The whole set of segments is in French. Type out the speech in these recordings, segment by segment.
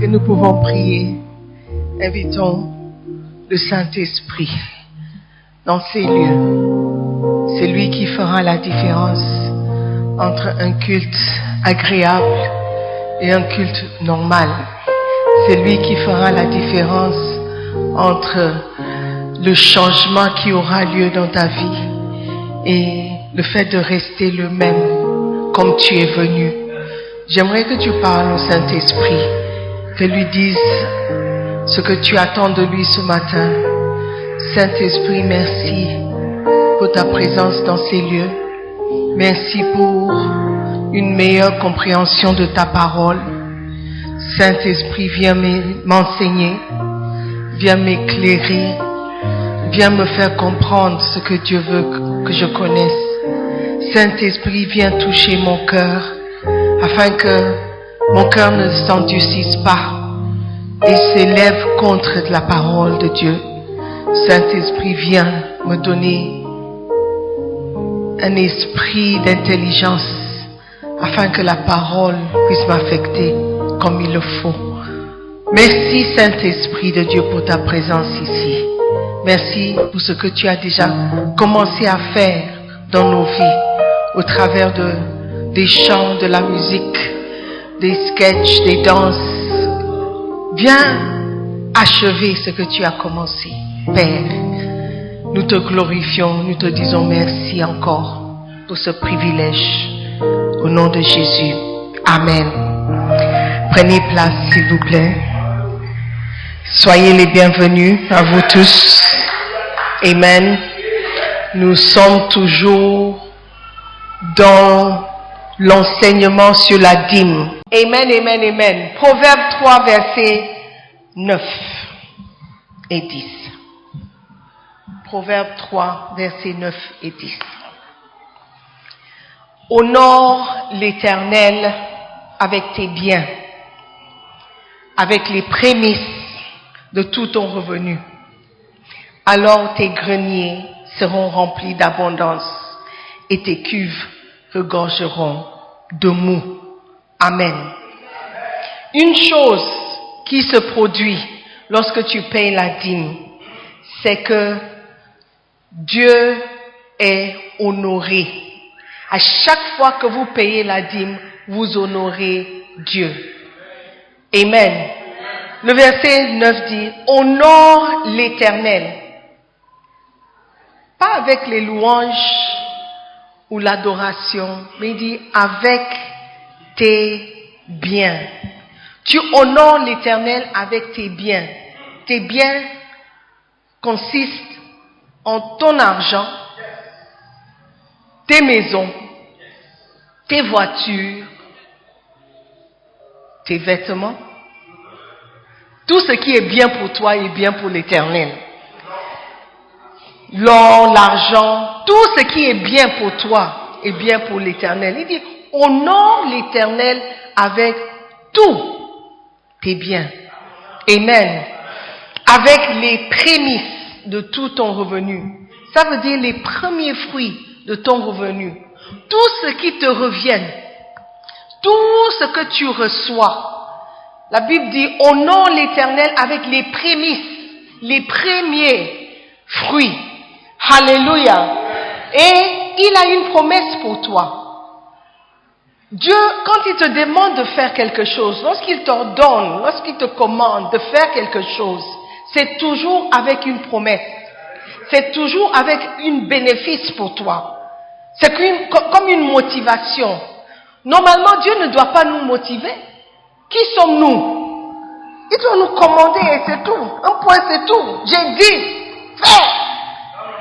que nous pouvons prier, invitons le Saint-Esprit dans ces lieux. C'est lui qui fera la différence entre un culte agréable et un culte normal. C'est lui qui fera la différence entre le changement qui aura lieu dans ta vie et le fait de rester le même comme tu es venu. J'aimerais que tu parles au Saint-Esprit, que lui dises ce que tu attends de lui ce matin. Saint-Esprit, merci pour ta présence dans ces lieux. Merci pour une meilleure compréhension de ta parole. Saint-Esprit, viens m'enseigner, viens m'éclairer, viens me faire comprendre ce que Dieu veut que je connaisse. Saint-Esprit, viens toucher mon cœur, afin que mon cœur ne s'endurcisse pas et s'élève contre la parole de Dieu. Saint-Esprit, viens me donner un esprit d'intelligence afin que la parole puisse m'affecter comme il le faut. Merci Saint-Esprit de Dieu pour ta présence ici. Merci pour ce que tu as déjà commencé à faire dans nos vies au travers des chants, de la musique, des sketchs, des danses. Viens achever ce que tu as commencé, Père. Nous te glorifions, nous te disons merci encore pour ce privilège. Au nom de Jésus. Amen. Prenez place, s'il vous plaît. Soyez les bienvenus à vous tous. Amen. Nous sommes toujours dans l'enseignement sur la dîme. Amen, amen, amen. Proverbe 3, versets 9 et 10. Proverbe 3, versets 9 et 10. Honore l'Éternel avec tes biens, avec les prémices de tout ton revenu. Alors tes greniers seront remplis d'abondance et tes cuves regorgeront de mou. Amen. Une chose qui se produit lorsque tu payes la dîme, c'est que Dieu est honoré. À chaque fois que vous payez la dîme, vous honorez Dieu. Amen. Le verset 9 dit, honore l'Éternel. Pas avec les louanges ou l'adoration, mais il dit avec tes biens. Tu honores l'Éternel avec tes biens. Tes biens consistent en ton argent, tes maisons, tes voitures, tes vêtements. Tout ce qui est bien pour toi est bien pour l'Éternel. L'or, l'argent, tout ce qui est bien pour toi est bien pour l'Éternel. Il dit, honore l'Éternel avec tous tes biens. Amen. Avec les prémices de tout ton revenu. Ça veut dire les premiers fruits de ton revenu. Tout ce qui te revient. Tout ce que tu reçois. La Bible dit, honore l'Éternel avec les prémices, les premiers fruits. Alléluia. Et il a une promesse pour toi. Dieu, quand il te demande de faire quelque chose, lorsqu'il t'ordonne, lorsqu'il te commande de faire quelque chose, c'est toujours avec une promesse. C'est toujours avec un bénéfice pour toi. C'est comme une motivation. Normalement, Dieu ne doit pas nous motiver. Qui sommes-nous? Il doit nous commander et c'est tout. Un point, c'est tout. J'ai dit, fais.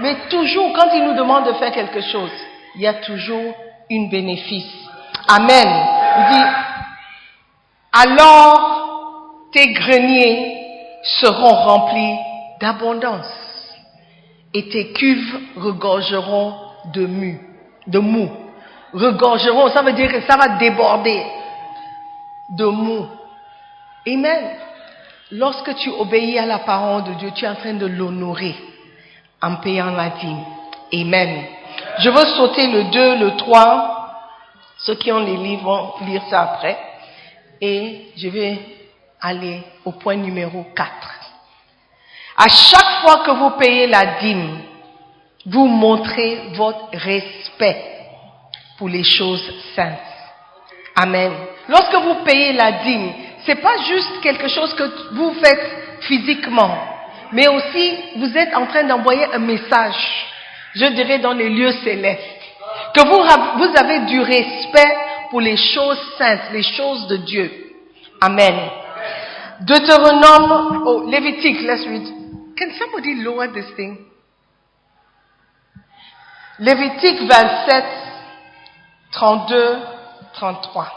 Mais toujours, quand il nous demande de faire quelque chose, il y a toujours un bénéfice. Amen. Il dit, alors tes greniers seront remplis d'abondance et tes cuves regorgeront de mou. Regorgeront, ça veut dire que ça va déborder de mou. Amen. Lorsque tu obéis à la parole de Dieu, tu es en train de l'honorer en payant la dîme. Amen. Je veux sauter le 2, le 3. Ceux qui ont les livres vont lire ça après. Et je vais aller au point numéro 4. À chaque fois que vous payez la dîme, vous montrez votre respect pour les choses saintes. Amen. Lorsque vous payez la dîme, c'est pas juste quelque chose que vous faites physiquement, mais aussi vous êtes en train d'envoyer un message, je dirais dans les lieux célestes, que vous avez du respect pour les choses saintes, les choses de Dieu. Amen. Deutéronome, Lévitique, let's read. Can somebody lower this thing? Lévitique 27, 32, 33.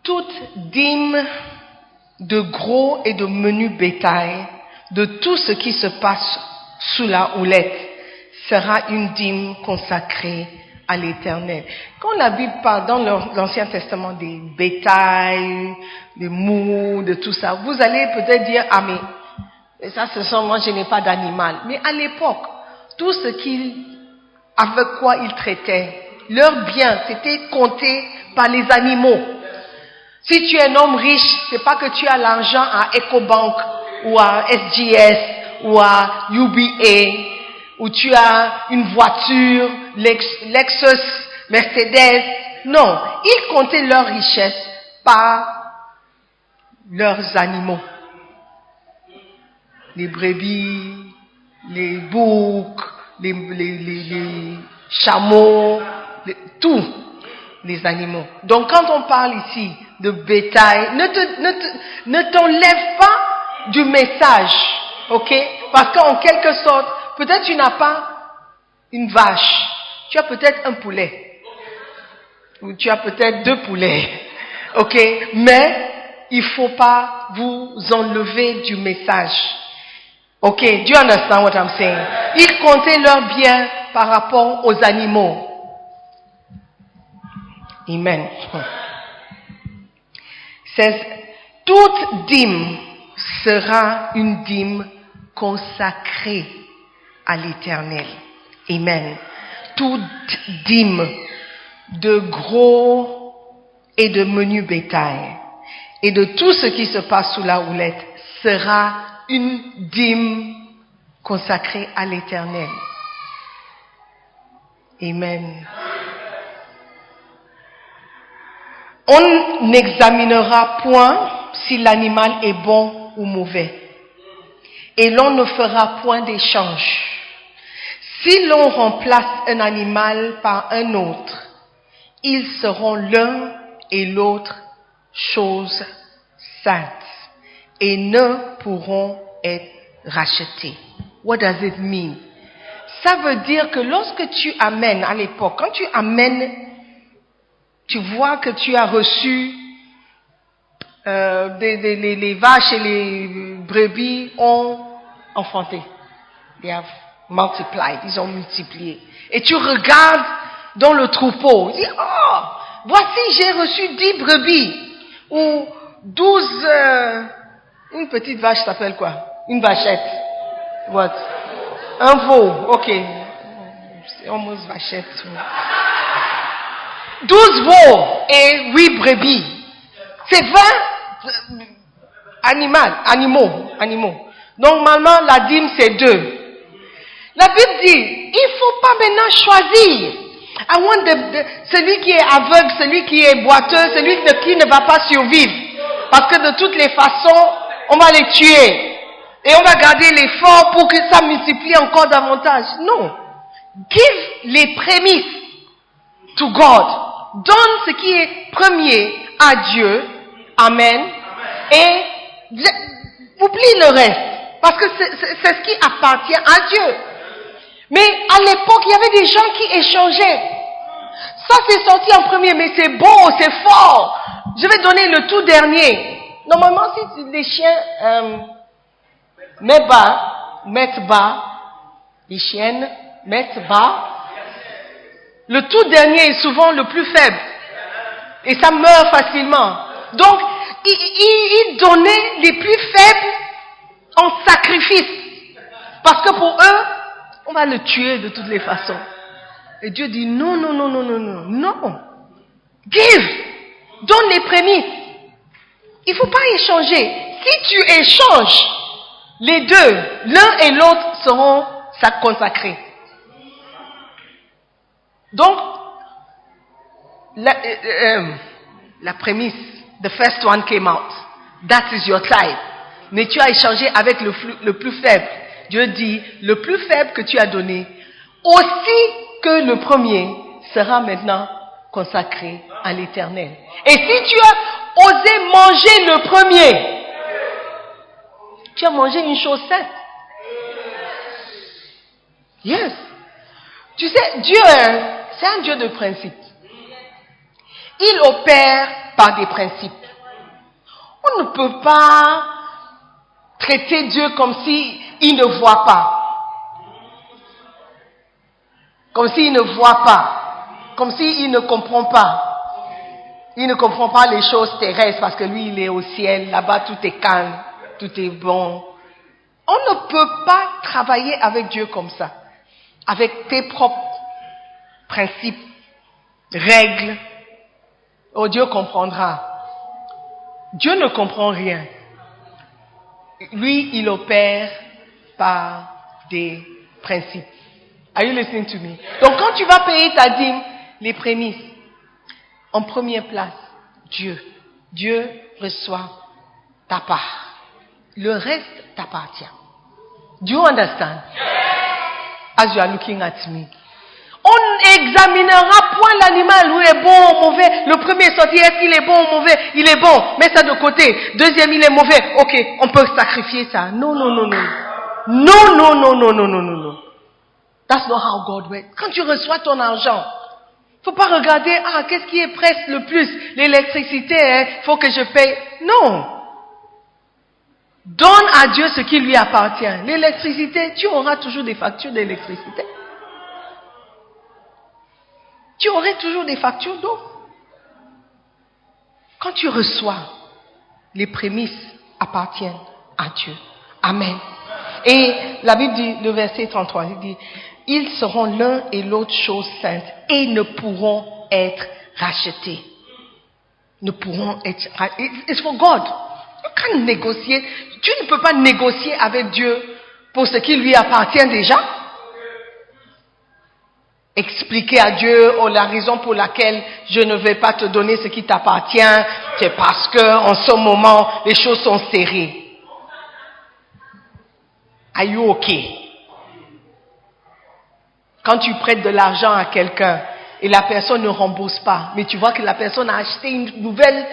Toute dîme de gros et de menu bétail, de tout ce qui se passe sous la houlette, sera une dîme consacrée à l'Éternel. Quand la Bible parle dans l'Ancien Testament des bétails, des mous, de tout ça, vous allez peut-être dire, ah mais ça ce sont, moi je n'ai pas d'animal. Mais à l'époque, tout ce avec quoi ils traitaient, leurs biens, c'était compté par les animaux. Si tu es un homme riche, c'est pas que tu as l'argent à EcoBank ou à SGS ou à UBA, ou tu as une voiture, Lexus, Mercedes. Non, ils comptaient leur richesse par leurs animaux. Les brebis, les boucs, les chameaux, tous les animaux. Donc quand on parle ici de bétail, ne t'enlève pas du message, ok? Parce qu'en quelque sorte, peut-être tu n'as pas une vache, tu as peut-être un poulet, ou tu as peut-être 2 poulets, ok? Mais il faut pas vous enlever du message. Ok, do you understand what I'm saying? Ils comptaient leurs biens par rapport aux animaux. Amen. C'est toute dîme sera une dîme consacrée à l'Éternel. Amen. Toute dîme de gros et de menu bétail et de tout ce qui se passe sous la houlette sera une dîme consacrée à l'Éternel. Amen. On n'examinera point si l'animal est bon ou mauvais, et l'on ne fera point d'échange. Si l'on remplace un animal par un autre, ils seront l'un et l'autre choses saintes et ne pourront être rachetés. What does it mean? Ça veut dire que lorsque tu amènes, à l'époque, quand tu amènes, tu vois que tu as reçu les vaches et les brebis ont enfanté. They have multiplied, ils ont multiplié. Et tu regardes dans le troupeau, tu dis, oh, voici j'ai reçu 10 brebis, ou 12, une petite vache s'appelle quoi? Une vachette. What? Un veau, ok. C'est almost vachette. 12 veaux et 8 brebis. C'est 20 animaux. Normalement, la dîme, c'est 2. La Bible dit, il ne faut pas maintenant choisir. I want celui qui est aveugle, celui qui est boiteux, celui qui ne va pas survivre. Parce que de toutes les façons, on va les tuer. Et on va garder les forts pour que ça multiplie encore davantage. Non. Give les prémices to God. Donne ce qui est premier à Dieu. Amen. Et oublie le reste. Parce que c'est ce qui appartient à Dieu. Mais à l'époque, il y avait des gens qui échangeaient. Ça, c'est sorti en premier, mais c'est beau, c'est fort. Je vais donner le tout dernier. Normalement, si les chiens mettent bas, les chiennes mettent bas, le tout dernier est souvent le plus faible. Et ça meurt facilement. Donc, ils donnaient les plus faibles en sacrifice. Parce que pour eux, on va le tuer de toutes les façons. Et Dieu dit non. Give. Donne les prémices. Il ne faut pas échanger. Si tu échanges, les deux, l'un et l'autre seront consacrés. Donc, la prémisse, the first one came out. That is your type. Mais tu as échangé avec le plus faible. Dieu dit, le plus faible que tu as donné, aussi que le premier, sera maintenant consacré à l'Éternel. Et si tu as osé manger le premier, tu as mangé une chose sainte. Yes. Tu sais, Dieu, c'est un Dieu de principe. Il opère par des principes. On ne peut pas traiter Dieu comme s'il ne voit pas. Comme s'il ne voit pas. Comme s'il ne comprend pas. Il ne comprend pas les choses terrestres parce que lui, il est au ciel. Là-bas, tout est calme. Tout est bon. On ne peut pas travailler avec Dieu comme ça. Avec tes propres principes, règles. Oh, Dieu comprendra. Dieu ne comprend rien. Lui, il opère par des principes. Are you listening to me? Donc, quand tu vas payer ta dîme, les prémices, en première place, Dieu. Dieu reçoit ta part. Le reste t'appartient. Do you understand? As you are looking at me. On examinera point l'animal, où il est bon ou mauvais. Le premier sorti, est-ce qu'il est bon ou mauvais? Il est bon, mets ça de côté. Deuxième, il est mauvais. Ok, on peut sacrifier ça. Non, non, non, non. Non, non, non, non, non, non, non, non. That's not how God works. Quand tu reçois ton argent, faut pas regarder, qu'est-ce qui est presque le plus? L'électricité, faut que je paye. Non. Donne à Dieu ce qui lui appartient. L'électricité, tu auras toujours des factures d'électricité. Tu aurais toujours des factures d'eau. Quand tu reçois, les prémices appartiennent à Dieu. Amen. Et la Bible dit, le verset 33, il dit, ils seront l'un et l'autre chose sainte et ne pourront être rachetés. Ne pourront être rachetés. It's for God. You can't négocier. Tu ne peux pas négocier avec Dieu pour ce qui lui appartient déjà. Expliquer à Dieu, la raison pour laquelle je ne vais pas te donner ce qui t'appartient, c'est parce que en ce moment, les choses sont serrées. Are you okay? Quand tu prêtes de l'argent à quelqu'un et la personne ne rembourse pas, mais tu vois que la personne a acheté une nouvelle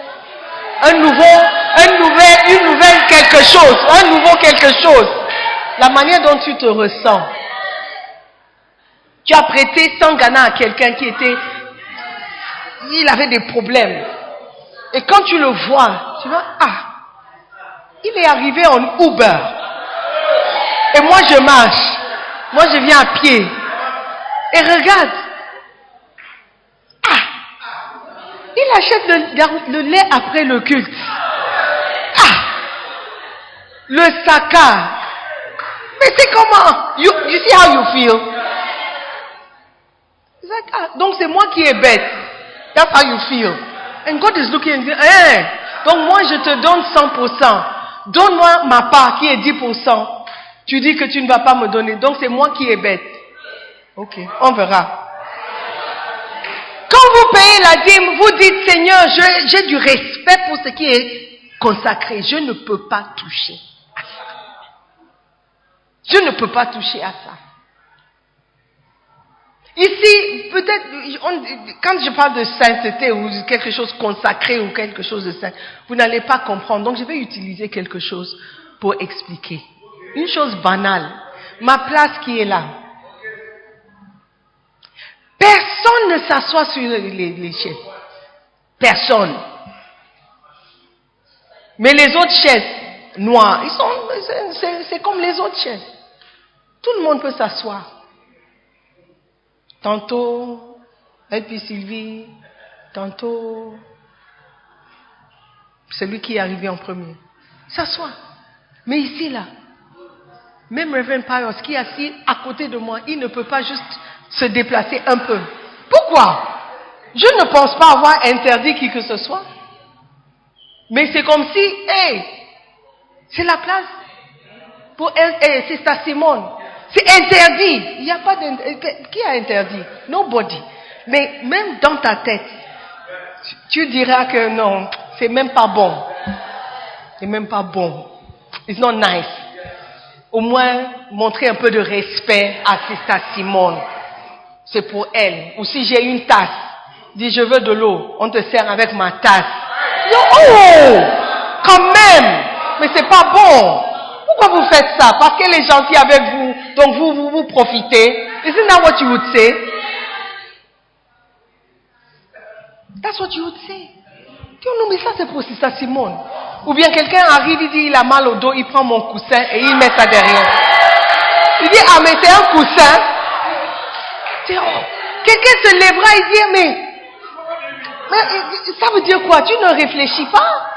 quelque chose, un nouveau quelque chose. La manière dont tu te ressens. Tu as prêté 100 Ghana à quelqu'un il avait des problèmes. Et quand tu le vois, tu vois, il est arrivé en Uber. Et moi je marche. Moi je viens à pied. Et regarde. Il achète le lait après le culte. Le saka. Mais c'est comment? You see how you feel? Donc c'est moi qui est bête. That's how you feel. And God is looking and saying, donc moi je te donne 100%. Donne-moi ma part qui est 10%. Tu dis que tu ne vas pas me donner. Donc c'est moi qui est bête. Ok, on verra. Quand vous payez la dîme, vous dites, Seigneur, j'ai du respect pour ce qui est consacré. Je ne peux pas toucher à ça. Je ne peux pas toucher à ça. Ici, peut-être, quand je parle de sainteté ou de quelque chose consacré ou quelque chose de saint, vous n'allez pas comprendre. Donc, je vais utiliser quelque chose pour expliquer. Une chose banale. Ma place qui est là. Personne ne s'assoit sur les chaises. Personne. Mais les autres chaises noires, c'est comme les autres chaises. Tout le monde peut s'asseoir. Tantôt, et puis Sylvie, tantôt, celui qui est arrivé en premier. S'assoit. Mais ici, là, même Reverend Pius qui est assis à côté de moi, il ne peut pas juste se déplacer un peu. Pourquoi? Je ne pense pas avoir interdit qui que ce soit. Mais c'est comme si, hey, c'est la place pour c'est ça, Simone. C'est interdit. Il n'y a pas d'interdit. Qui a interdit? Nobody. Mais même dans ta tête, tu diras que non, c'est même pas bon. C'est même pas bon. It's not nice. Au moins, montrer un peu de respect à Sister Simone. C'est pour elle. Ou si j'ai une tasse, dis je veux de l'eau, on te sert avec ma tasse. Oh, quand même. Mais c'est pas bon. Pourquoi vous faites ça? Parce qu'elle est gentille avec vous, donc vous profitez. Isn't that what you would say? That's what you would say. Non, mais ça c'est pour Sister Simone. Ou bien quelqu'un arrive, il dit il a mal au dos, il prend mon coussin et il met ça derrière. Il dit ah mais c'est un coussin. Quelqu'un se lèvera et dit mais ça veut dire quoi? Tu ne réfléchis pas?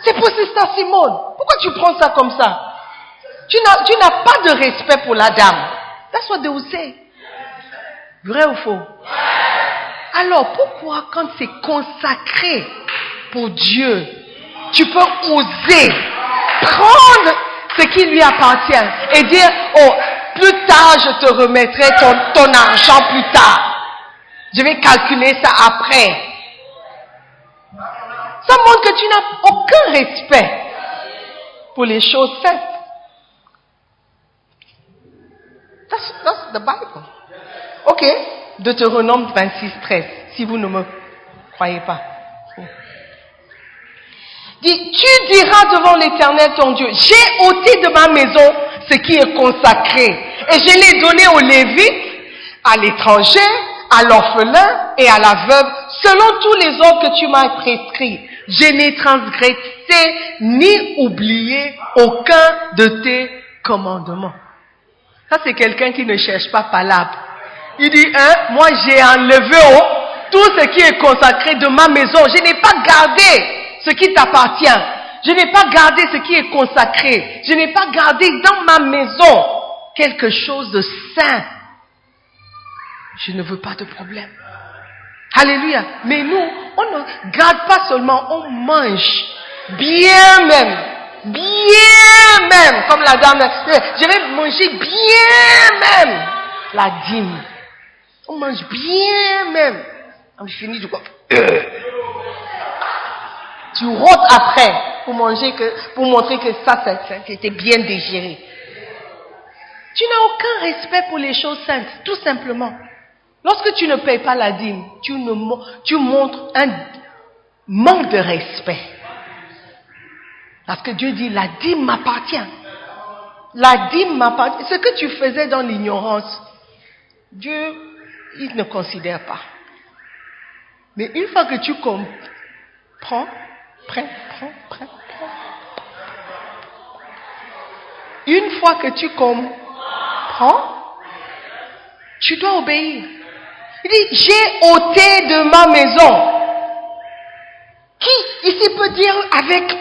C'est pour Sister Simone. Pourquoi tu prends ça comme ça? Tu n'as pas de respect pour la dame. That's what they will say. Vrai ou faux? Alors pourquoi quand c'est consacré pour Dieu, tu peux oser prendre ce qui lui appartient et dire oh plus tard je te remettrai ton argent plus tard. Je vais calculer ça après. Ça montre que tu n'as aucun respect pour les choses saintes. That's the Bible. Ok, Deutéronome 26:13, si vous ne me croyez pas. Dit, tu diras devant l'Éternel ton Dieu, j'ai ôté de ma maison ce qui est consacré, et je l'ai donné aux Lévites, à l'étranger, à l'orphelin et à la veuve, selon tous les ordres que tu m'as prescrits. Je n'ai transgressé ni oublié aucun de tes commandements. Ça, c'est quelqu'un qui ne cherche pas palabre. Il dit, moi j'ai enlevé tout ce qui est consacré de ma maison. Je n'ai pas gardé ce qui t'appartient. Je n'ai pas gardé ce qui est consacré. Je n'ai pas gardé dans ma maison quelque chose de saint. Je ne veux pas de problème. Alléluia. Mais nous, on ne garde pas seulement, on mange bien même. Bien même. Comme la dame, je vais manger bien même la dîme. On mange bien même. On finit du coup. Tu rôtes après pour montrer que ça c'était bien digéré. Tu n'as aucun respect pour les choses saintes, tout simplement. Lorsque tu ne payes pas la dîme, tu montres un manque de respect. Parce que Dieu dit, la dîme m'appartient. La dîme m'appartient. Ce que tu faisais dans l'ignorance, Dieu, il ne considère pas. Mais une fois que tu comprends, prends. Une fois que tu comprends, tu dois obéir. Il dit, j'ai ôté de ma maison. Qui ici peut dire avec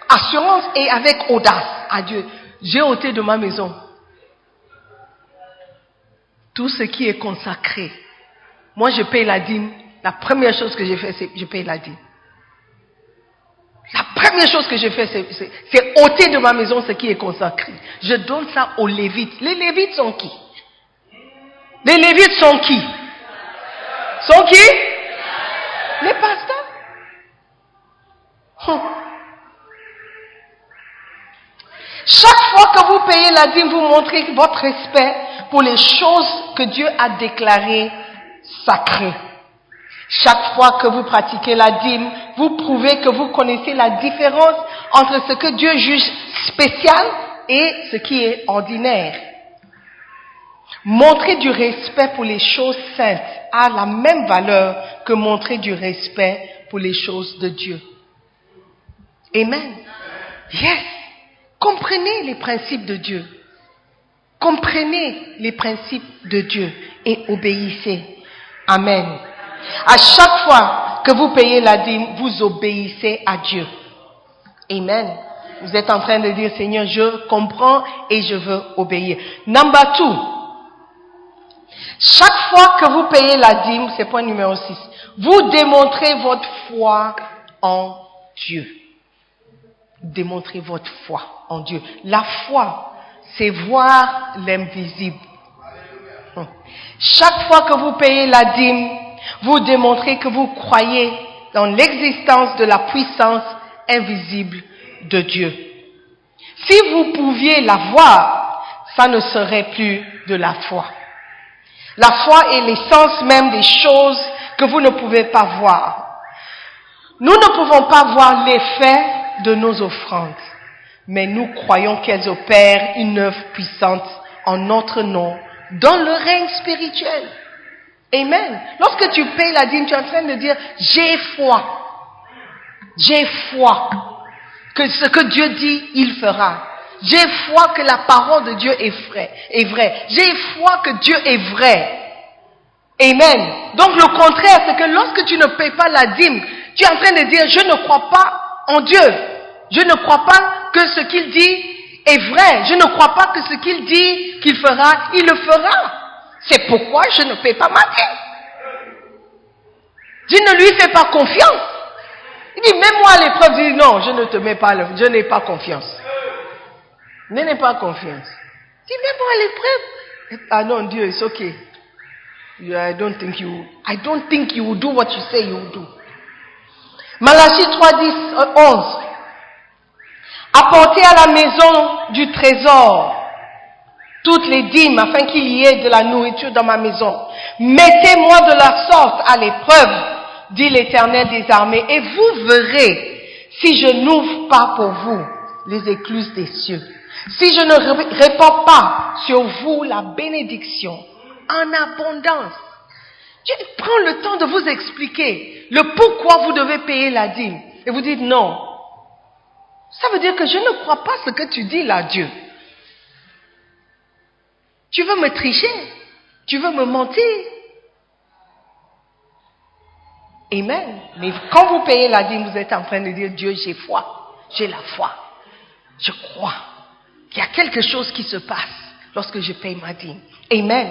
assurance et avec audace à Dieu, j'ai ôté de ma maison tout ce qui est consacré. Moi, je paye la dîme. La première chose que j'ai fait, c'est je paye la dîme. La première chose que j'ai fait, c'est ôter de ma maison ce qui est consacré. Je donne ça aux Lévites. Les Lévites sont qui? Les Lévites sont qui? Sont qui? Les pasteurs. Chaque fois que vous payez la dîme, vous montrez votre respect pour les choses que Dieu a déclarées sacrées. Chaque fois que vous pratiquez la dîme, vous prouvez que vous connaissez la différence entre ce que Dieu juge spécial et ce qui est ordinaire. Montrer du respect pour les choses saintes a la même valeur que montrer du respect pour les choses de Dieu. Amen. Yes. Comprenez les principes de Dieu. Comprenez les principes de Dieu et obéissez. Amen. À chaque fois que vous payez la dîme, vous obéissez à Dieu. Amen. Vous êtes en train de dire, Seigneur, je comprends et je veux obéir. Number 2. Chaque fois que vous payez la dîme, c'est point numéro 6, vous démontrez votre foi en Dieu. démontrez votre foi en Dieu. La foi, c'est voir l'invisible. Chaque fois que vous payez la dîme, vous démontrez que vous croyez dans l'existence de la puissance invisible de Dieu. Si vous pouviez la voir, ça ne serait plus de la foi. La foi est l'essence même des choses que vous ne pouvez pas voir. Nous ne pouvons pas voir l'effet de nos offrandes, mais nous croyons qu'elles opèrent une œuvre puissante en notre nom dans le règne spirituel. Amen. Lorsque tu payes la dîme, tu es en train de dire, j'ai foi. J'ai foi que ce que Dieu dit, il fera. J'ai foi que la parole de Dieu est vraie. J'ai foi que Dieu est vrai. Amen. Donc le contraire, c'est que lorsque tu ne payes pas la dîme, tu es en train de dire, je ne crois pas en Dieu. Je ne crois pas que ce qu'il dit est vrai. Je ne crois pas que ce qu'il dit qu'il fera, il le fera. C'est pourquoi je ne paie pas ma dîme. Je ne lui fais pas confiance. Il dit, mets-moi à l'épreuve. Il dit, non, je ne te mets pas, je n'ai pas confiance. Je n'ai pas confiance. Il dit, mets-moi à l'épreuve. Ah non, Dieu, it's okay. I don't think you will do what you say you will do. Malachie 3, 10, 11. Apportez à la maison du trésor toutes les dîmes afin qu'il y ait de la nourriture dans ma maison. Mettez-moi de la sorte à l'épreuve, dit l'Éternel des armées, et vous verrez si je n'ouvre pas pour vous les écluses des cieux. Si je ne répands pas sur vous la bénédiction en abondance. Dieu prend le temps de vous expliquer le pourquoi vous devez payer la dîme. Et vous dites non. Ça veut dire que je ne crois pas ce que tu dis là, Dieu. Tu veux me tricher? Tu veux me mentir? Amen. Mais quand vous payez la dîme, vous êtes en train de dire, Dieu, j'ai foi. J'ai la foi. Je crois qu'il y a quelque chose qui se passe lorsque je paye ma dîme. Amen.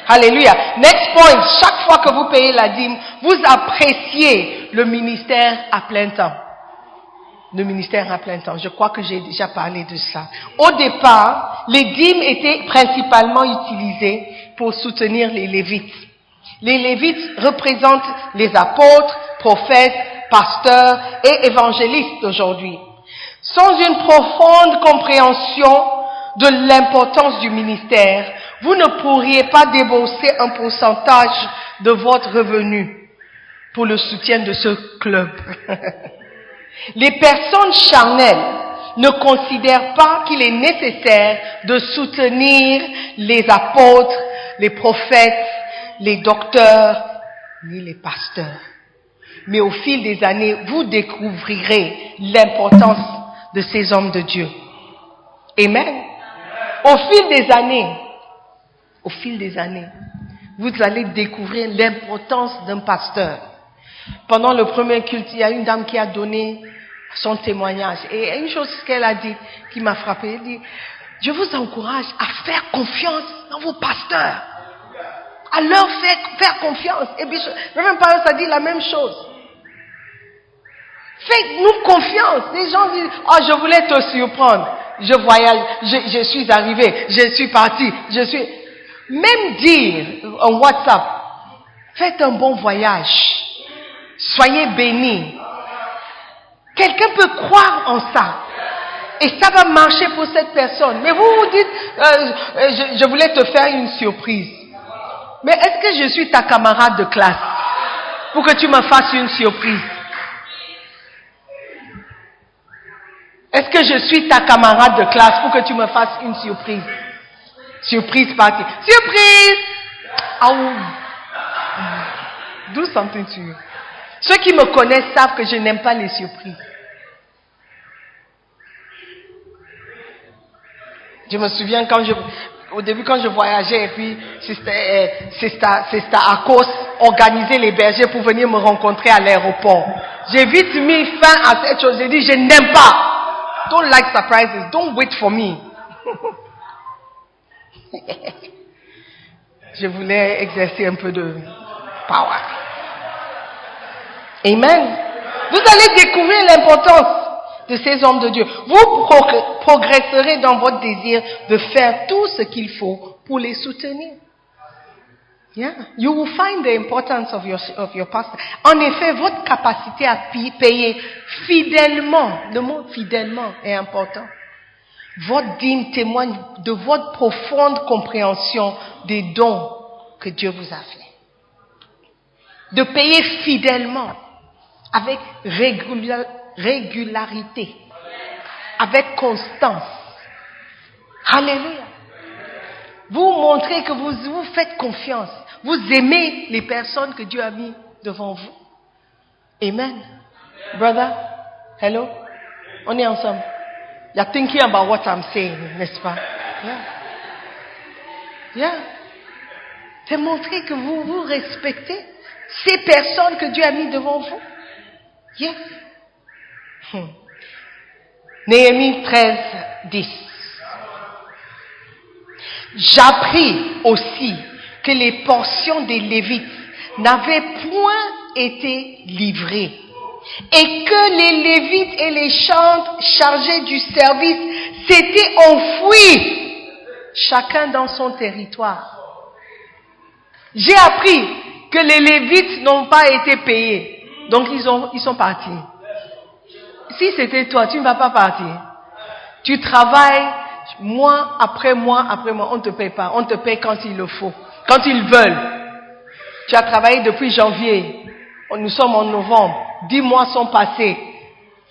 Alléluia. Next point. Chaque fois que vous payez la dîme, vous appréciez le ministère à plein temps. Le ministère à plein temps. Je crois que j'ai déjà parlé de ça. Au départ, les dîmes étaient principalement utilisées pour soutenir les Lévites. Les Lévites représentent les apôtres, prophètes, pasteurs et évangélistes d'aujourd'hui. Sans une profonde compréhension de l'importance du ministère, vous ne pourriez pas débourser un pourcentage de votre revenu pour le soutien de ce club. Les personnes charnelles ne considèrent pas qu'il est nécessaire de soutenir les apôtres, les prophètes, les docteurs, ni les pasteurs. Mais au fil des années, vous découvrirez l'importance de ces hommes de Dieu. Amen. Au fil des années, vous allez découvrir l'importance d'un pasteur. Pendant le premier culte, il y a une dame qui a donné son témoignage. Et une chose qu'elle a dit, qui m'a frappé, elle dit, je vous encourage à faire confiance dans vos pasteurs. À leur faire confiance. Et puis, le même parole, ça dit la même chose. Faites-nous confiance. Les gens disent, oh, je voulais te surprendre. Je voyage, je suis arrivé, je suis parti, Même dire en WhatsApp, faites un bon voyage. Soyez bénis. Quelqu'un peut croire en ça. Et ça va marcher pour cette personne. Mais vous vous dites, je voulais te faire une surprise. Mais est-ce que je suis ta camarade de classe pour que tu me fasses une surprise? Est-ce que je suis ta camarade de classe pour que tu me fasses une surprise? Surprise party. Surprise! Oh. Do something to you. Ceux qui me connaissent savent que je n'aime pas les surprises. Je me souviens au début quand je voyageais et puis Sister Akos organisait les bergers pour venir me rencontrer à l'aéroport. J'ai vite mis fin à cette chose. J'ai dit, je n'aime pas. Don't like surprises. Don't wait for me. Je voulais exercer un peu de power. Amen. Vous allez découvrir l'importance de ces hommes de Dieu, vous progresserez dans votre désir de faire tout ce qu'il faut pour les soutenir. Yeah. You will find the importance of your pastor. En effet, votre capacité à payer fidèlement, le mot fidèlement est important. Votre dîme témoigne de votre profonde compréhension des dons que Dieu vous a fait. De payer fidèlement, avec régularité, avec constance. Alléluia. Vous montrez que vous faites confiance. Vous aimez les personnes que Dieu a mis devant vous. Amen. Brother, hello. On est ensemble. You're thinking about what I'm saying, n'est-ce pas? Yeah. Yeah. C'est montrer que vous respectez ces personnes que Dieu a mis devant vous. Yeah. Néhémie 13, 10. J'appris aussi que les portions des Lévites n'avaient point été livrées et que les Lévites et les chantres chargés du service s'étaient enfouis, chacun dans son territoire. J'ai appris que les Lévites n'ont pas été payés, donc ils sont partis. Si c'était toi, tu ne vas pas partir. Tu travailles mois après mois après mois, on ne te paye pas. On te paye quand il le faut, quand ils veulent. Tu as travaillé depuis janvier. Nous sommes en novembre. 10 mois sont passés.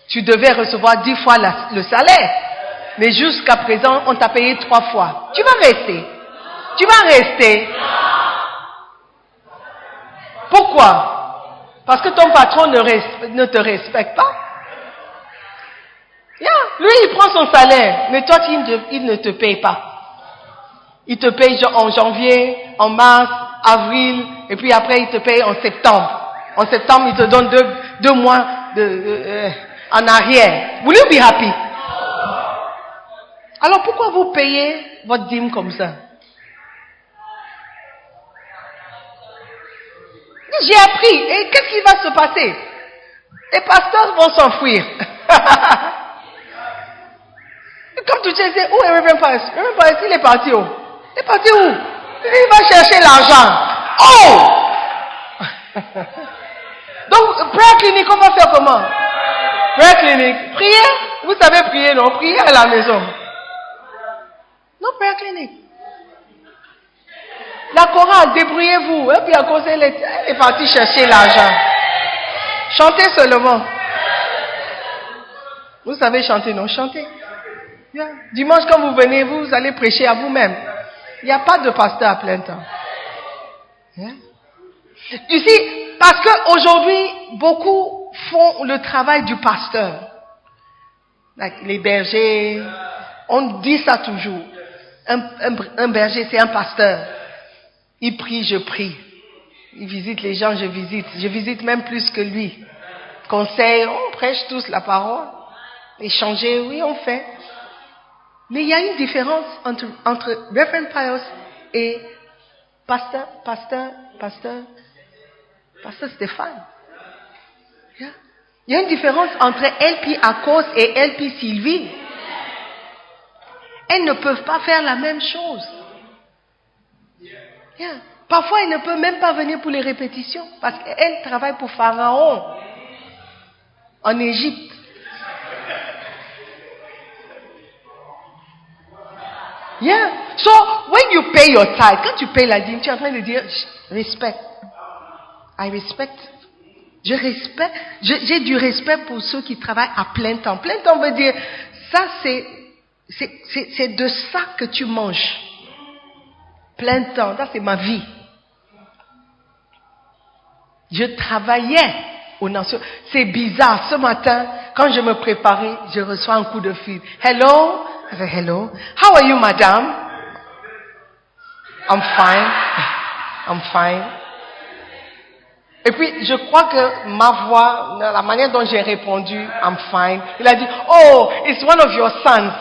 Tu devais recevoir 10 fois le salaire. Mais jusqu'à présent, on t'a payé 3 fois. Tu vas rester. Tu vas rester. Pourquoi? Parce que ton patron ne te respecte pas. Yeah. Lui, il prend son salaire, mais toi, il ne te paye pas. Il te paye en janvier, en mars, avril, et puis après, il te paye en septembre. En septembre, il te donne deux mois en arrière. Will you be happy? Alors, pourquoi vous payez votre dîme comme ça? J'ai appris. Et qu'est-ce qui va se passer? Les pasteurs vont s'enfuir. Comme tu disais, où est Reverend Pius? Reverend Pius, il est parti où? Il est parti où? Il va chercher l'argent. Oh! Donc, prayer clinic, on va faire comment? Prayer clinic. Prier? Vous savez prier, non? Prier à la maison. Non, prayer clinic. La chorale, débrouillez-vous. Et puis à cause elle est partie chercher l'argent. Chantez seulement. Vous savez chanter, non? Chantez. Yeah. Dimanche, quand vous venez, vous allez prêcher à vous-même. Il n'y a pas de pasteur à plein temps. Yeah. Tu sais, parce qu'aujourd'hui, beaucoup font le travail du pasteur. Like les bergers, on dit ça toujours. Un berger, c'est un pasteur. Il prie, je prie. Il visite les gens, je visite. Je visite même plus que lui. Conseil, on prêche tous la parole. Échanger, oui, on fait. Mais il y a une différence entre Reverend Pius et Pasteur Stéphane. Yeah. Il y a une différence entre LP Akos et LP Sylvie. Elles ne peuvent pas faire la même chose. Yeah. Parfois, elles ne peuvent même pas venir pour les répétitions parce qu'elles travaillent pour Pharaon en Égypte. Yeah. So, when you pay your tithe, quand tu payes la dîme, tu es en train de dire, respect. I respect. Je respecte. J'ai du respect pour ceux qui travaillent à plein temps. Plein temps veut dire, ça c'est de ça que tu manges. Plein temps, ça c'est ma vie. Je travaillais aux nations. C'est bizarre. Ce matin, quand je me préparais, je reçois un coup de fil. Hello? I said, hello. How are you, madame? I'm fine. I'm fine. Et puis, je crois que ma voix, la manière dont j'ai répondu, I'm fine. Il a dit, oh, it's one of your sons.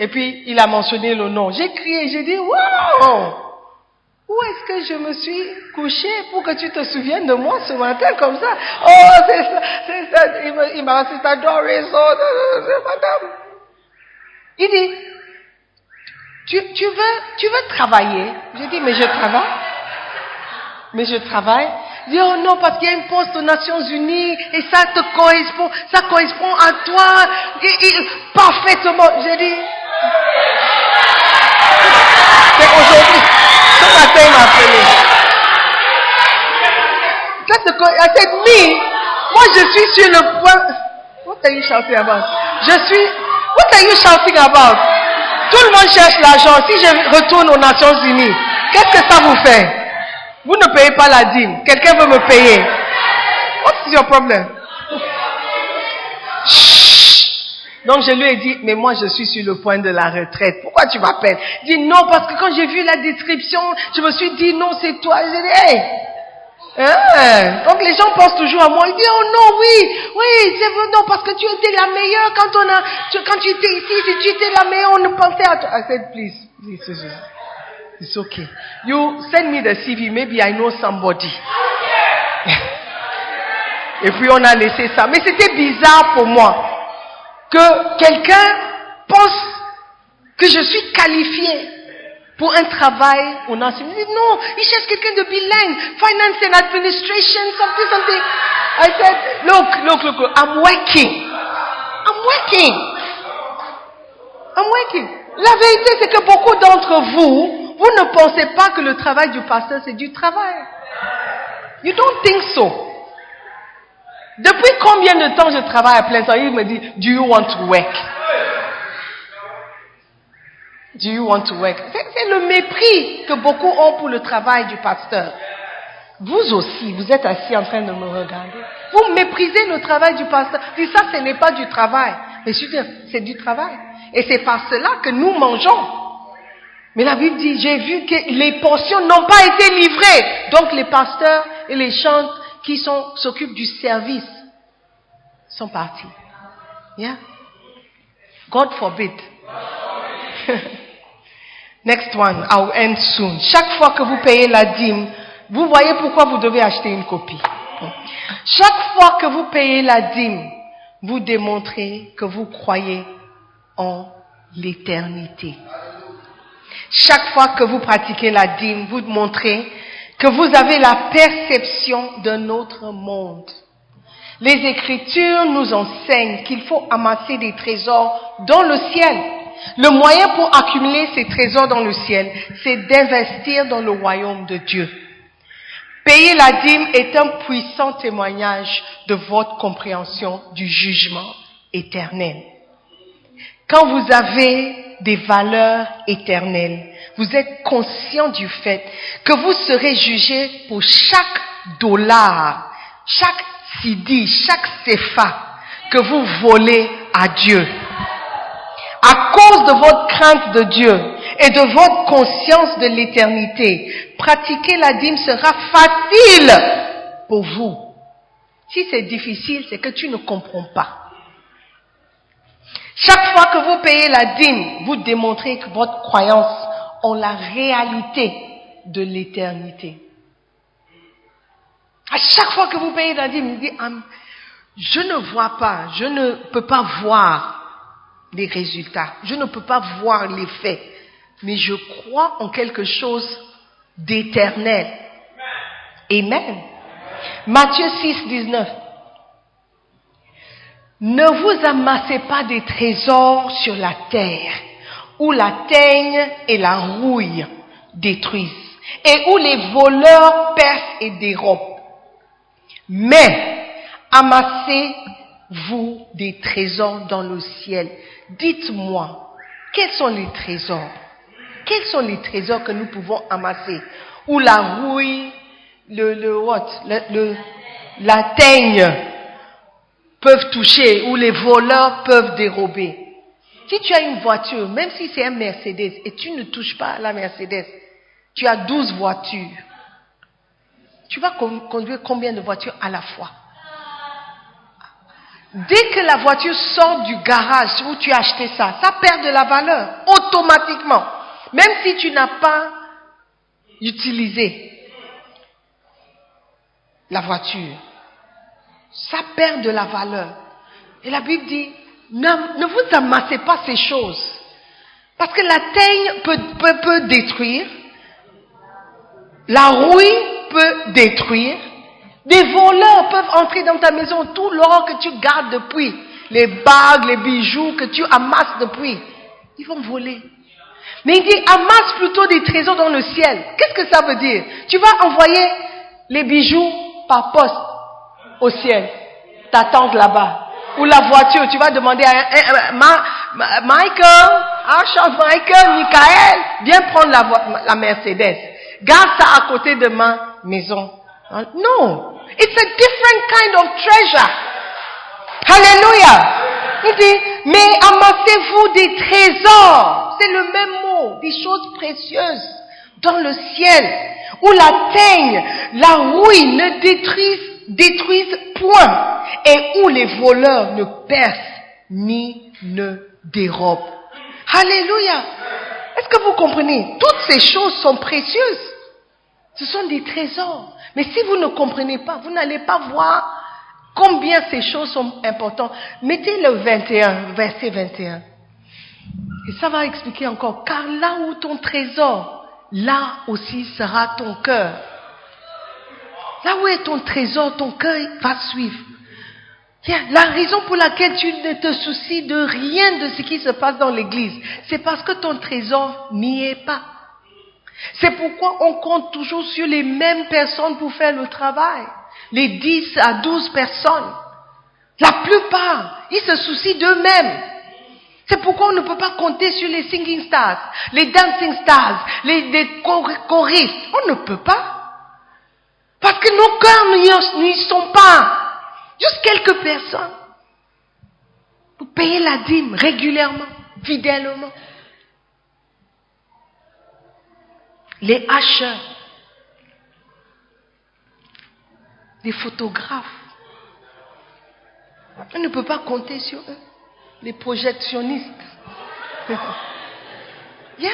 Et puis, il a mentionné le nom. J'ai crié, j'ai dit, wow! Où est-ce que je me suis couchée pour que tu te souviennes de moi ce matin comme ça? Oh, c'est ça. Il m'a dit, c'est adoré, madame. Il dit, tu veux travailler? J'ai dit, mais je travaille. Mais je travaille. Il dit, oh non, parce qu'il y a une poste aux Nations Unies et ça correspond à toi et parfaitement. J'ai dit, c'est aujourd'hui. Ce matin, il m'a appelé. I said, moi je suis sur le point. What are you shouting about? What are you shouting about? Tout le monde cherche l'argent. Si je retourne aux Nations Unies, qu'est-ce que ça vous fait? Vous ne payez pas la dîme. Quelqu'un veut me payer. What's your problem? Donc je lui ai dit, mais moi je suis sur le point de la retraite. Pourquoi tu m'appelles? Il dit non, parce que quand j'ai vu la description, je me suis dit non, c'est toi. J'ai dit, hey! Donc les gens pensent toujours à moi. Ils disent, oh non, oui, c'est vrai, non, parce que tu étais la meilleure quand tu étais ici, si tu étais la meilleure, on ne pensait à toi. I said, please, it's okay. You send me the CV, maybe I know somebody. Et puis on a laissé ça. Mais c'était bizarre pour moi que quelqu'un pense que je suis qualifiée pour un travail au national. Il dit non, il cherche quelqu'un de bilingue, finance and administration, something. I said, look, I'm working. La vérité, c'est que beaucoup d'entre vous ne pensez pas que le travail du pasteur, c'est du travail. You don't think so. Depuis combien de temps je travaille à plein temps? Il me dit, do you want to work? Do you want to work? C'est le mépris que beaucoup ont pour le travail du pasteur. Vous aussi, vous êtes assis en train de me regarder. Vous méprisez le travail du pasteur. Dites ça, ce n'est pas du travail. Mais je veux dire, c'est du travail. Et c'est par cela que nous mangeons. Mais la Bible dit, j'ai vu que les portions n'ont pas été livrées. Donc les pasteurs et les chantres qui s'occupent du service sont partis. Yeah? God forbid. Next one, I'll end soon. Chaque fois que vous payez la dîme, vous voyez pourquoi vous devez acheter une copie. Chaque fois que vous payez la dîme, vous démontrez que vous croyez en l'éternité. Chaque fois que vous pratiquez la dîme, vous montrez que vous avez la perception d'un autre monde. Les Écritures nous enseignent qu'il faut amasser des trésors dans le ciel. Le moyen pour accumuler ces trésors dans le ciel, c'est d'investir dans le royaume de Dieu. Payer la dîme est un puissant témoignage de votre compréhension du jugement éternel. Quand vous avez des valeurs éternelles, vous êtes conscient du fait que vous serez jugé pour chaque dollar, chaque sidi, chaque sefa que vous volez à Dieu. À cause de votre crainte de Dieu et de votre conscience de l'éternité, pratiquer la dîme sera facile pour vous. Si c'est difficile, c'est que tu ne comprends pas. Chaque fois que vous payez la dîme, vous démontrez que votre croyance en la réalité de l'éternité. À chaque fois que vous payez la dîme, vous dites, je ne vois pas, je ne peux pas voir les résultats, je ne peux pas voir les faits, mais je crois en quelque chose d'éternel. Amen. Matthieu 6, 19. Ne vous amassez pas des trésors sur la terre, où la teigne et la rouille détruisent, et où les voleurs percent et dérobent. Mais amassez-vous des trésors dans le ciel. Dites-moi, quels sont les trésors? Quels sont les trésors que nous pouvons amasser? Où la rouille, la teigne peuvent toucher, où les voleurs peuvent dérober. Si tu as une voiture, même si c'est un Mercedes, et tu ne touches pas à la Mercedes, tu as 12 voitures. Tu vas conduire combien de voitures à la fois? Dès que la voiture sort du garage où tu as acheté ça, ça perd de la valeur, automatiquement. Même si tu n'as pas utiliser la voiture. Ça perd de la valeur. Et la Bible dit, ne vous amassez pas ces choses. Parce que la teigne peut détruire. La rouille peut détruire. Des voleurs peuvent entrer dans ta maison. Tout l'or que tu gardes depuis, les bagues, les bijoux que tu amasses depuis, ils vont voler. Mais il dit, amasse plutôt des trésors dans le ciel. Qu'est-ce que ça veut dire? Tu vas envoyer les bijoux par poste au ciel. T'attends là-bas. Ou la voiture, tu vas demander à Michael, Michael, viens prendre la Mercedes. Garde ça à côté de ma maison. Non. It's a different kind of treasure. Hallelujah. Il dit, mais amassez-vous des trésors. C'est le même mot. Des choses précieuses dans le ciel. Où la teigne, la rouille ne détruisent point. Et où les voleurs ne percent ni ne dérobent. Alléluia. Est-ce que vous comprenez? Toutes ces choses sont précieuses. Ce sont des trésors. Mais si vous ne comprenez pas, vous n'allez pas voir combien ces choses sont importantes. Mettez le 21, verset 21. Et ça va expliquer encore. Car là où ton trésor, là aussi sera ton cœur. Là où est ton trésor, ton cœur va suivre. La raison pour laquelle tu ne te soucies de rien de ce qui se passe dans l'église, c'est parce que ton trésor n'y est pas. C'est pourquoi on compte toujours sur les mêmes personnes pour faire le travail. Les 10 à 12 personnes. La plupart, ils se soucient d'eux-mêmes. C'est pourquoi on ne peut pas compter sur les singing stars, les dancing stars, les choristes. On ne peut pas. Parce que nos cœurs n'y sont pas. Juste quelques personnes. Vous payez la dîme régulièrement, fidèlement. Les hacheurs, les photographes. On ne peut pas compter sur eux. Les projectionnistes. Yeah.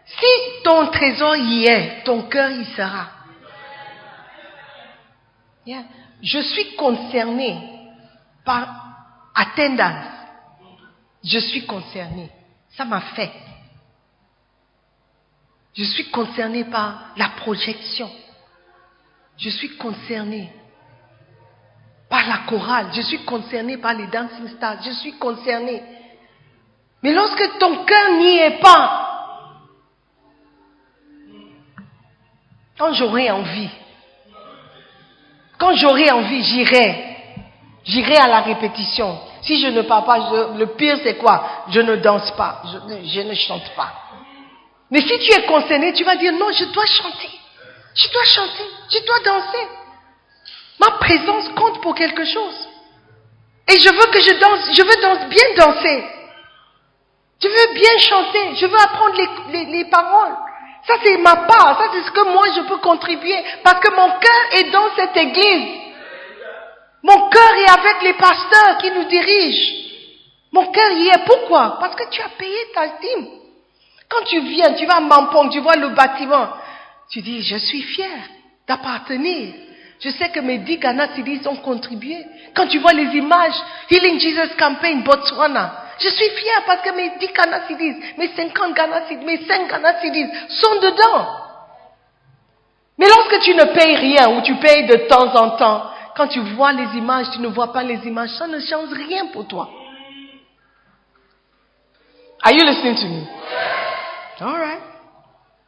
Si ton trésor y est, ton cœur y sera. Yeah. Je suis concerné par attendance. Je suis concerné. Ça m'a fait. Je suis concerné par la projection. Je suis concerné par la chorale. Je suis concerné par les dancing stars. Je suis concerné. Mais lorsque ton cœur n'y est pas, quand j'aurai envie, j'irai à la répétition. Si je ne parle pas, le pire c'est quoi? Je ne danse pas, je ne chante pas. Mais si tu es concerné, tu vas dire non, je dois chanter, je dois danser. Ma présence compte pour quelque chose. Et je veux que je danse, bien danser. Je veux bien chanter, je veux apprendre les paroles. Ça c'est ma part, ça c'est ce que moi je peux contribuer. Parce que mon cœur est dans cette église. Mon cœur est avec les pasteurs qui nous dirigent. Mon cœur y est. Pourquoi? Parce que tu as payé ta dîme. Quand tu viens, tu vas à Mampong, tu vois le bâtiment. Tu dis, je suis fier d'appartenir. Je sais que mes 10 Ghana Cedis ont contribué. Quand tu vois les images, Healing Jesus Campaign, Botswana, je suis fier parce que mes 10 Ghana Cedis, mes 50 Ghana Cedis, mes 5 Ghana Cedis sont dedans. Mais lorsque tu ne payes rien ou tu payes de temps en temps, quand tu vois les images, tu ne vois pas les images, ça ne change rien pour toi. Are you listening to me? All right.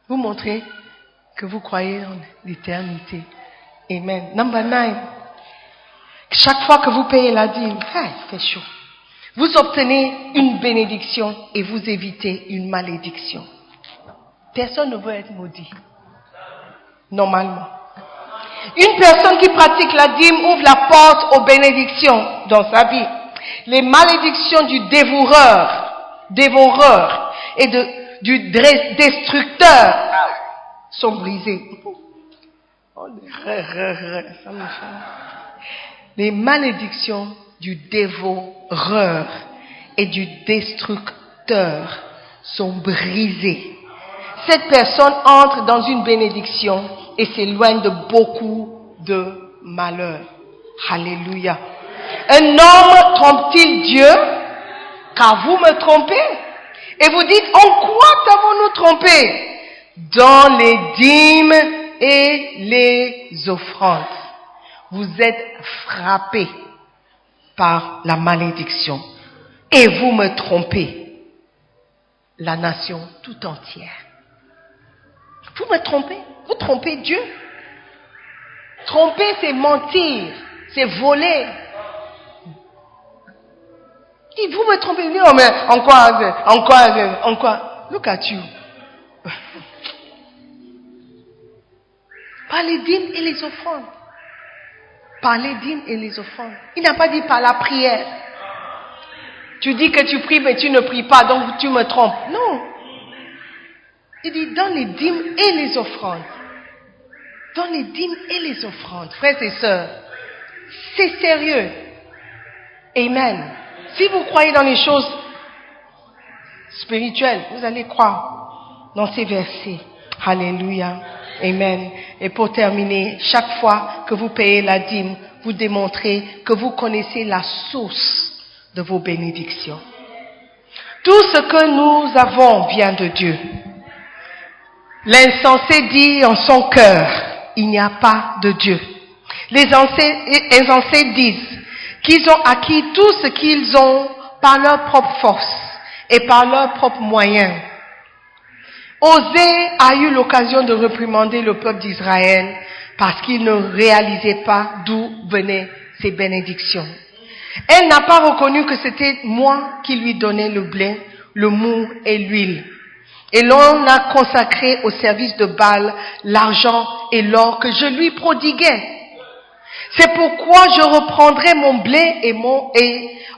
Vous montrez que vous croyez en l'éternité. Amen. Number 9. Chaque fois que vous payez la dîme, il fait chaud. Vous obtenez une bénédiction et vous évitez une malédiction. Personne ne veut être maudit. Normalement. Une personne qui pratique la dîme ouvre la porte aux bénédictions dans sa vie. Les malédictions du dévoreur et du destructeur sont brisées. Ça me fait. Les malédictions du dévoreur et du destructeur sont brisées. cette personne entre dans une bénédiction et s'éloigne de beaucoup de malheurs. Alléluia. Un homme trompe-t-il Dieu? Car vous me trompez. Et vous dites, en quoi t'avons-nous trompé? Dans les dîmes et les offrandes. Vous êtes frappés par la malédiction. Et vous me trompez. La nation tout entière. Vous me trompez? Vous trompez Dieu? Tromper, c'est mentir, c'est voler. Et vous me trompez? Non, mais en quoi? Look at you. Par les dîmes et les offrandes. Par les dîmes et les offrandes. Il n'a pas dit par la prière. Tu dis que tu pries, mais tu ne pries pas, donc tu me trompes. Non. Il dit dans les dîmes et les offrandes. Dans les dîmes et les offrandes. Frères et sœurs, c'est sérieux. Amen. Si vous croyez dans les choses spirituelles, vous allez croire dans ces versets. Alléluia. Amen. Et pour terminer, chaque fois que vous payez la dîme, vous démontrez que vous connaissez la source de vos bénédictions. Tout ce que nous avons vient de Dieu. L'insensé dit en son cœur, il n'y a pas de Dieu. Les insensés disent qu'ils ont acquis tout ce qu'ils ont par leur propre force et par leurs propres moyens. Osée a eu l'occasion de réprimander le peuple d'Israël parce qu'il ne réalisait pas d'où venaient ces bénédictions. Elle n'a pas reconnu que c'était moi qui lui donnais le blé, le mou et l'huile. Et l'on a consacré au service de Baal l'argent et l'or que je lui prodiguais. C'est pourquoi je reprendrai mon blé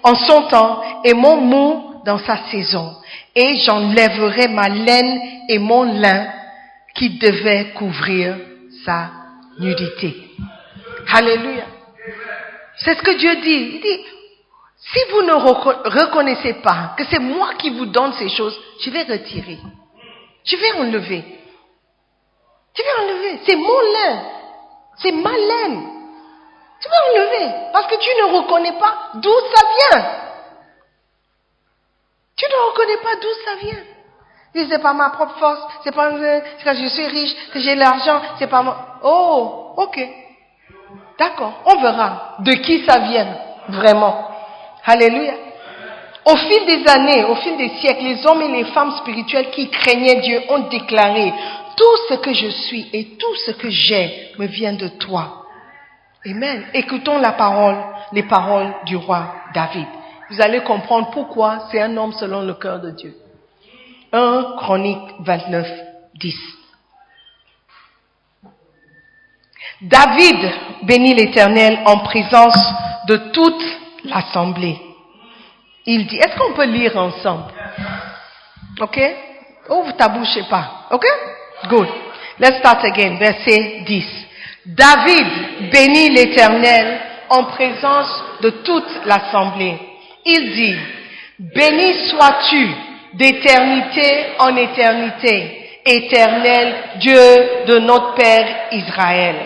en son temps et mon mou dans sa saison. Et j'enlèverai ma laine et mon lin qui devaient couvrir sa nudité. Alléluia. C'est ce que Dieu dit. Il dit, si vous ne reconnaissez pas que c'est moi qui vous donne ces choses, je vais retirer. Je vais enlever. C'est mon lin. C'est ma laine. Tu vas enlever. Parce que tu ne reconnais pas d'où ça vient. Tu ne reconnais pas d'où ça vient. Et c'est pas ma propre force. C'est pas que je suis riche, que j'ai l'argent. C'est pas moi. Oh, ok. D'accord. On verra de qui ça vient. Vraiment. Alléluia. Au fil des années, au fil des siècles, les hommes et les femmes spirituels qui craignaient Dieu ont déclaré, tout ce que je suis et tout ce que j'ai me vient de toi. Amen. Écoutons les paroles du roi David. Vous allez comprendre pourquoi c'est un homme selon le cœur de Dieu. 1 Chronique 29, 10. David bénit l'Éternel en présence de toute l'assemblée. Il dit, est-ce qu'on peut lire ensemble? Ok? Ouvre ta bouche, je sais pas. Ok? Good. Let's start again. Verset 10. David bénit l'Éternel en présence de toute l'assemblée. Il dit, béni sois-tu d'éternité en éternité, Éternel Dieu de notre Père Israël.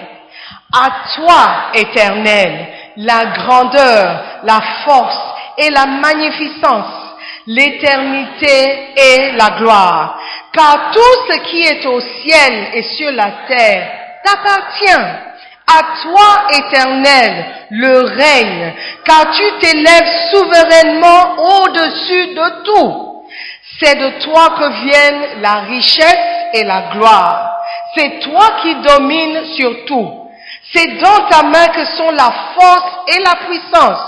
À toi, Éternel, la grandeur, la force et la magnificence, l'éternité et la gloire. Car tout ce qui est au ciel et sur la terre t'appartient. À toi, Éternel, le règne, car tu t'élèves souverainement au-dessus de tout. C'est de toi que viennent la richesse et la gloire. C'est toi qui domines sur tout. C'est dans ta main que sont la force et la puissance.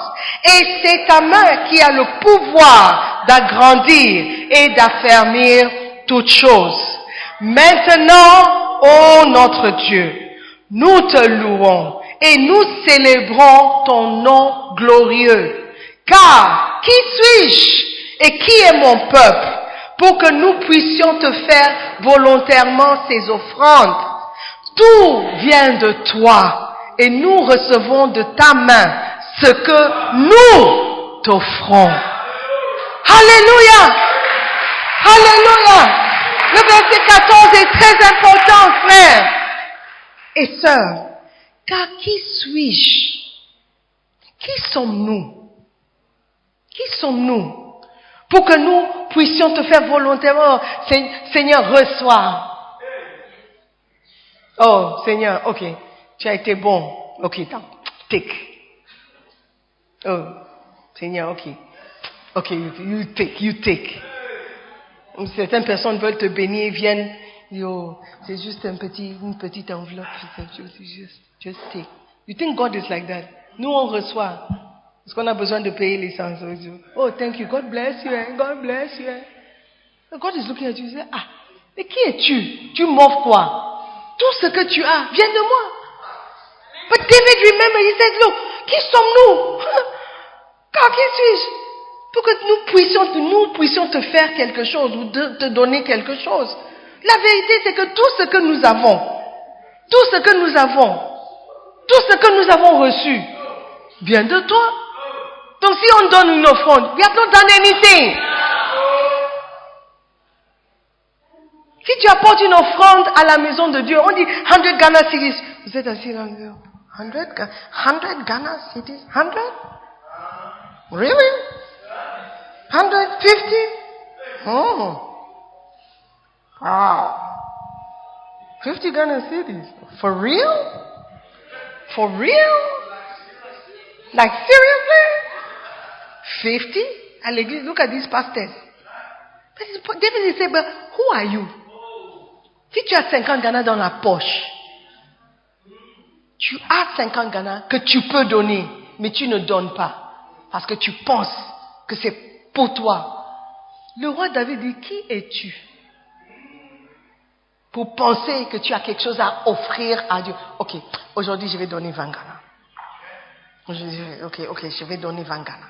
Et c'est ta main qui a le pouvoir d'agrandir et d'affermir toutes choses. Maintenant, ô notre Dieu, nous te louons et nous célébrons ton nom glorieux. Car qui suis-je et qui est mon peuple pour que nous puissions te faire volontairement ces offrandes? Tout vient de toi et nous recevons de ta main ce que nous t'offrons. Alléluia! Alléluia! Le verset 14 est très important, frère et sœurs. Car qui suis-je? Qui sommes-nous? Qui sommes-nous? Pour que nous puissions te faire volontairement, Seigneur, reçois. Oh, Seigneur, ok, tu as été bon. Ok, take. Oh, Seigneur, ok. Ok, you take. Certaines personnes veulent te bénir, viennent, yo, c'est juste une petite enveloppe, just take. You think God is like that? Nous, on reçoit. Parce qu'on a besoin de payer l'essence. Oh, thank you, God bless you, God bless you. God is looking at you, say, ah, mais qui es-tu? Tu m'offres quoi? Tout ce que tu as vient de moi. But David, remember, he said, look, qui sommes-nous? Car qui suis-je? Pour que nous puissions te faire quelque chose ou te donner quelque chose. La vérité, c'est que tout ce que nous avons reçu, vient de toi. Donc si on donne une offrande, we have not done anything. Si tu apportes une offrande à la maison de Dieu, on dit 100 Ghana cedis. Vous êtes assis là, 100 Ghana cedis? 100? Really? 150? Oh. Wow. 50 Ghana cedis. For real? For real? Like seriously? 50? À l'église, look at these pastors. David said, but who are you? Si tu as 50 Ghana dans la poche, tu as 50 Ghana que tu peux donner, mais tu ne donnes pas. Parce que tu penses que c'est pour toi. Le roi David dit, qui es-tu? Pour penser que tu as quelque chose à offrir à Dieu. Ok, aujourd'hui je vais donner 20 Ghana. Ok, je vais donner 20 Ghana.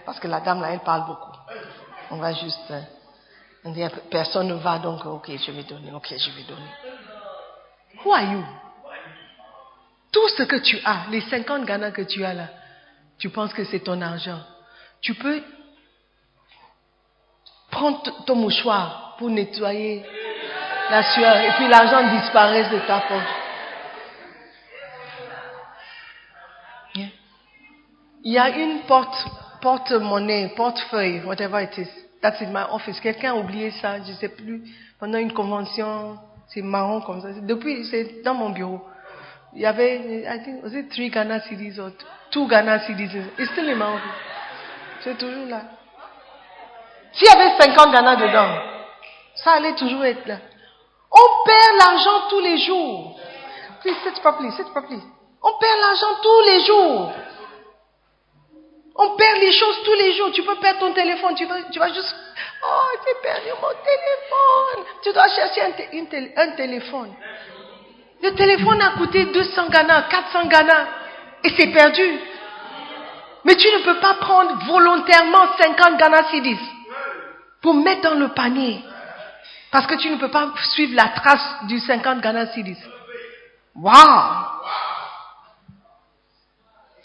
Parce que la dame là, elle parle beaucoup. On va juste... personne ne va, donc ok, je vais donner. Who are you? Tout ce que tu as, les 50 Ghana que tu as là, tu penses que c'est ton argent. Tu peux prendre ton mouchoir pour nettoyer la sueur et puis l'argent disparaît de ta poche. Yeah. Il y a une porte-monnaie, portefeuille, whatever it is. That's in my office. Quelqu'un a oublié ça, je ne sais plus. Pendant une convention, c'est marron comme ça. Depuis, c'est dans mon bureau. Il y avait, I think, was it 3 Ghana cedis or 2 Ghana cedis? It's still in my office. C'est toujours là. S'il y avait 50 Ghana dedans, ça allait toujours être là. On perd l'argent tous les jours. Please, sit properly. On perd l'argent tous les jours. On perd les choses tous les jours. Tu peux perdre ton téléphone. Tu vas juste... Oh, j'ai perdu mon téléphone. Tu dois chercher un téléphone. Le téléphone a coûté 200 Ghana, 400 Ghana. Et c'est perdu. Mais tu ne peux pas prendre volontairement 50 Ghana cedis pour mettre dans le panier. Parce que tu ne peux pas suivre la trace du 50 Ghana cedis. Wow!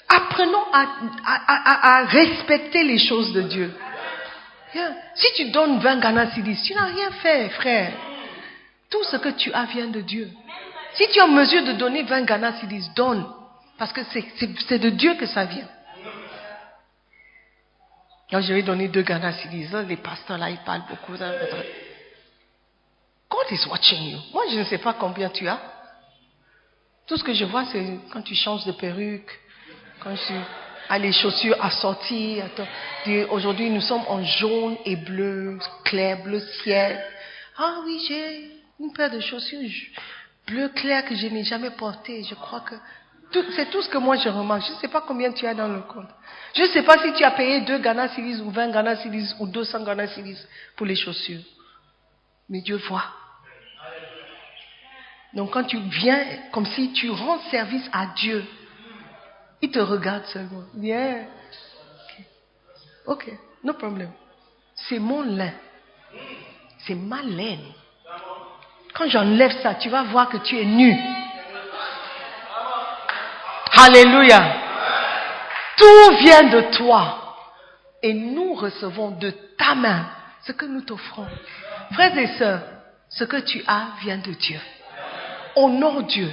Apprenons à respecter les choses de Dieu. Yeah. Si tu donnes 20 Ghana cedis, tu n'as rien fait, frère. Tout ce que tu as vient de Dieu. Si tu es en mesure de donner 20 Ghana cedis, donne. Parce que c'est de Dieu que ça vient. Alors, je vais donner 2 Ghana cedis. Les pasteurs là, ils parlent beaucoup. God is watching you. Moi, je ne sais pas combien tu as. Tout ce que je vois, c'est quand tu changes de perruque, quand tu as les chaussures assorties. Aujourd'hui, nous sommes en jaune et bleu, clair, bleu ciel. Ah oui, j'ai une paire de chaussures bleu clair que je n'ai jamais portées. Je crois que c'est tout ce que moi je remarque. Je ne sais pas combien tu as dans le compte. Je ne sais pas si tu as payé 2 Ghana cedis ou 20 Ghana cedis ou 200 Ghana cedis pour les chaussures. Mais Dieu voit. Donc quand tu viens, comme si tu rends service à Dieu, il te regarde seulement. Yeah. Ok, no problem. C'est mon lin. C'est ma laine. Quand j'enlève ça, tu vas voir que tu es nu. Alléluia. Tout vient de toi. Et nous recevons de ta main ce que nous t'offrons. Frères et sœurs, Ce que tu as vient de Dieu. Honore Dieu.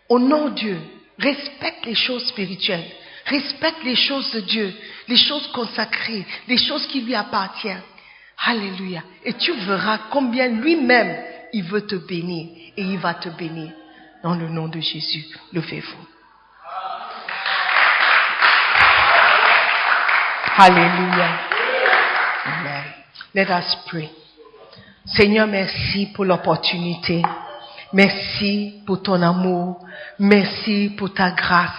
Honore Dieu. Respecte les choses spirituelles. Respecte les choses de Dieu. Les choses consacrées. Les choses qui lui appartiennent. Alléluia. Et tu verras combien lui-même, il veut te bénir. Et il va te bénir. Dans le nom de Jésus. Levez-vous. Alléluia. Amen. Let us pray. Seigneur, merci pour l'opportunité. Merci pour ton amour. Merci pour ta grâce.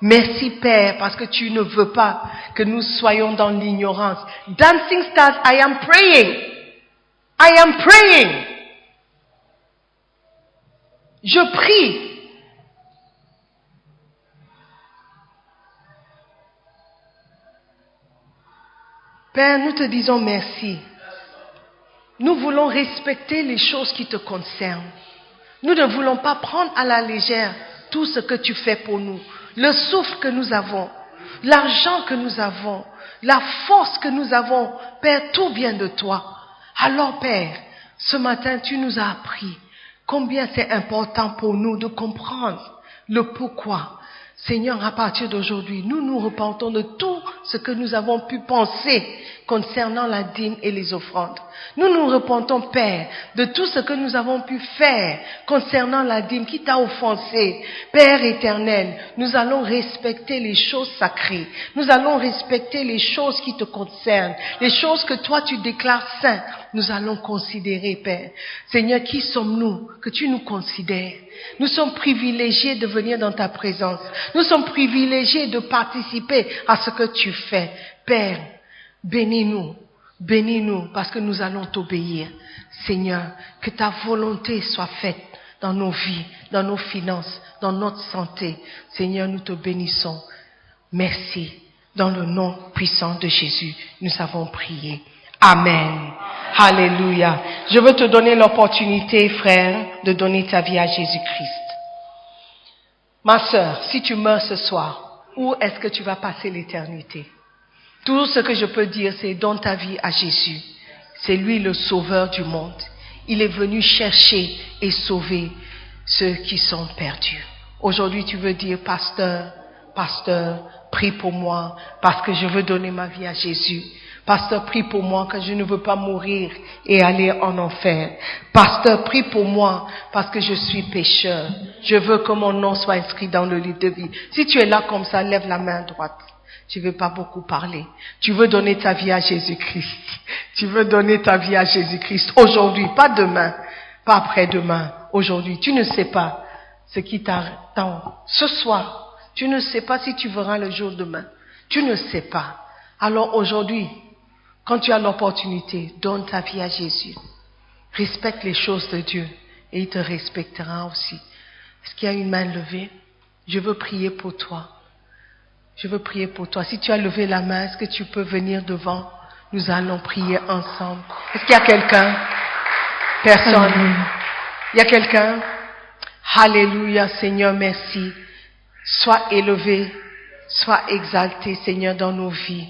Merci, Père, parce que tu ne veux pas que nous soyons dans l'ignorance. Dancing stars, I am praying. I am praying. Je prie. Père, nous te disons merci. Nous voulons respecter les choses qui te concernent. Nous ne voulons pas prendre à la légère tout ce que tu fais pour nous. Le souffle que nous avons, l'argent que nous avons, la force que nous avons. Père, tout vient de toi. Alors, Père, ce matin, tu nous as appris combien c'est important pour nous de comprendre le pourquoi. Seigneur, à partir d'aujourd'hui, nous nous repentons de tout ce que nous avons pu penser concernant la dîme et les offrandes. Nous nous repentons, Père, de tout ce que nous avons pu faire concernant la dîme qui t'a offensé. Père éternel, nous allons respecter les choses sacrées. Nous allons respecter les choses qui te concernent. Les choses que toi tu déclares saintes, nous allons considérer, Père. Seigneur, qui sommes-nous que tu nous considères? Nous sommes privilégiés de venir dans ta présence. Nous sommes privilégiés de participer à ce que tu fais. Père, bénis-nous, bénis-nous parce que nous allons t'obéir. Seigneur, que ta volonté soit faite dans nos vies, dans nos finances, dans notre santé. Seigneur, nous te bénissons. Merci. Dans le nom puissant de Jésus, nous avons prié. Amen. Alléluia. Je veux te donner l'opportunité, frère, de donner ta vie à Jésus-Christ. Ma sœur, si tu meurs ce soir, où est-ce que tu vas passer l'éternité? Tout ce que je peux dire, c'est donne ta vie à Jésus. C'est lui le sauveur du monde. Il est venu chercher et sauver ceux qui sont perdus. Aujourd'hui, tu veux dire, pasteur, prie pour moi parce que je veux donner ma vie à Jésus. Pasteur, prie pour moi que je ne veux pas mourir et aller en enfer. Pasteur, prie pour moi parce que je suis pécheur. Je veux que mon nom soit inscrit dans le livre de vie. Si tu es là comme ça, lève la main droite. Je ne veux pas beaucoup parler. Tu veux donner ta vie à Jésus-Christ. Tu veux donner ta vie à Jésus-Christ aujourd'hui, pas demain, pas après-demain. Aujourd'hui, tu ne sais pas ce qui t'attend. Ce soir, tu ne sais pas si tu verras le jour demain. Tu ne sais pas. Alors aujourd'hui, quand tu as l'opportunité, donne ta vie à Jésus. Respecte les choses de Dieu et il te respectera aussi. Est-ce qu'il y a une main levée? Je veux prier pour toi. Je veux prier pour toi. Si tu as levé la main, est-ce que tu peux venir devant? Nous allons prier ensemble. Est-ce qu'il y a quelqu'un? Personne. Il y a quelqu'un? Alléluia, Seigneur, merci. Sois élevé, sois exalté, Seigneur, dans nos vies.